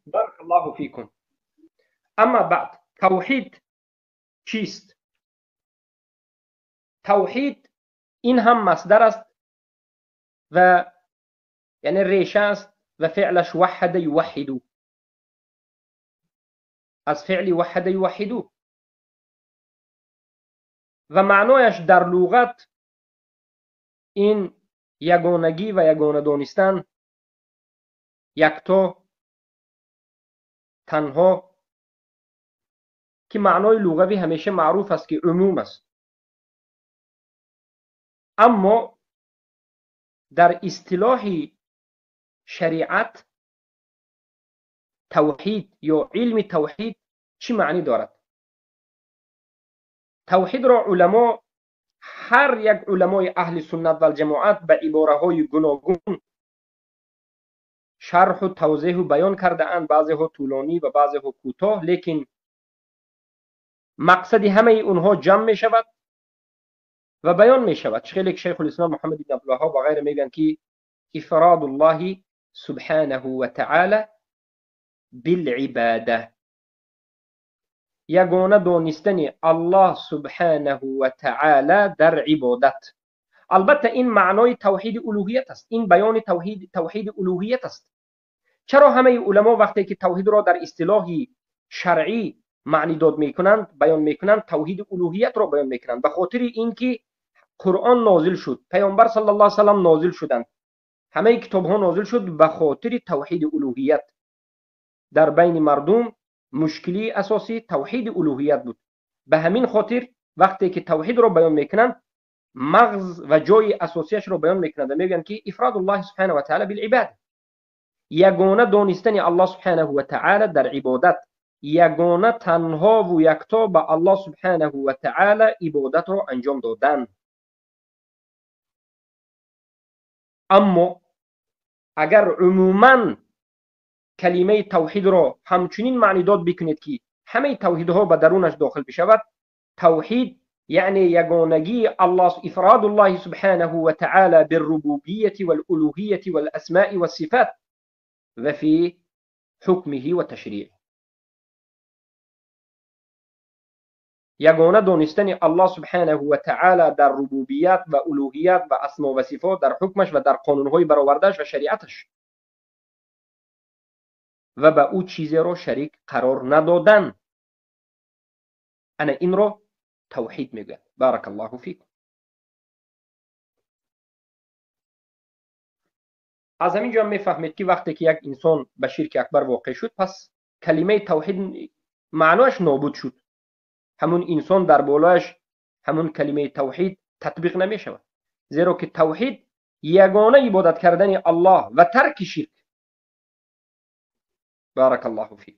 بارك الله فيكم. اما بعد، توحید چیست؟ توحید این هم مصدر است و یعنی ریشه است و فعلش وحد یوحدو، از فعل وحد یوحدو، و معنایش در لغت این یگانگی و یگانه دانستن، یکتا، تنها، که معنای لغوی همیشه معروف است که عموم است. اما در اصطلاح شریعت توحید یا علم توحید چی معنی دارد؟ توحید را علما، هر یک علمای اهل سنت و الجماعت به عباره‌های گوناگون شرح و توضیح و بیان کرده اند، بعضی ها طولانی و بعضی ها کوتاه، لیکن مقصد همه اونها جمع می شود و بیان می شود. خیلی شیخ الاسلام محمد بن عبدالوهاب و غیره میگن که افراد الله سبحانه و تعالی بالعباده، یگانه دانستن الله سبحانه و تعالی در عبادت. البته این معنای توحید الوهیت است، این بیان توحید الوهیت است. چرا همه علما وقتی که توحید را در اصطلاح شرعی معنی داد میکنند، بیان میکنند، توحید الوهیت را بیان میکنند؟ به خاطر اینکه قرآن نازل شد، پیامبر صلی الله علیه و سلم نازل شدند، همه کتاب ها نازل شد به خاطر توحید الوهیت. در بین مردم مشکلی اساسی توحید الوهیت بود. به همین خاطر وقتی که توحید را بیان میکنند، مغز و جای اساسیش را بیان میکنند و میگن که افراد الله سبحانه و تعالی بالعباده، یگانه دانستن الله سبحانه و تعالی در عبادت، یگانه تنها و یکتا به الله سبحانه و تعالی عبادت را انجام دادن. اما اگر عموما کلمه توحید را همچنین معنی داد بکنید که همه توحیدها به درونش داخل بشود، توحید یعنی یگانگی الله، افراد الله سبحانه و تعالی بالربوبیت والالوهیت والاسماء والصفات و فی حکمه و تشریعه. یگانه دانستن الله سبحانه و تعالی در ربوبیت و الوهیت و اسما و صفات، در حکمش و در قانونهای برآورده‌اش و شریعتش، و به او چیزی را شریک قرار ندادن. انا این را توحید میگه. بارک الله فیکم. از همین جا میفهمید که وقتی که یک انسان به شرک اکبر واقع شد، پس کلمه توحید معناش نابود شد. همون انسان در بالایش همون کلمه توحید تطبیق نمی شود، زیرا که توحید یگانه عبادت کردن الله و ترک شرک. بارک الله فیک.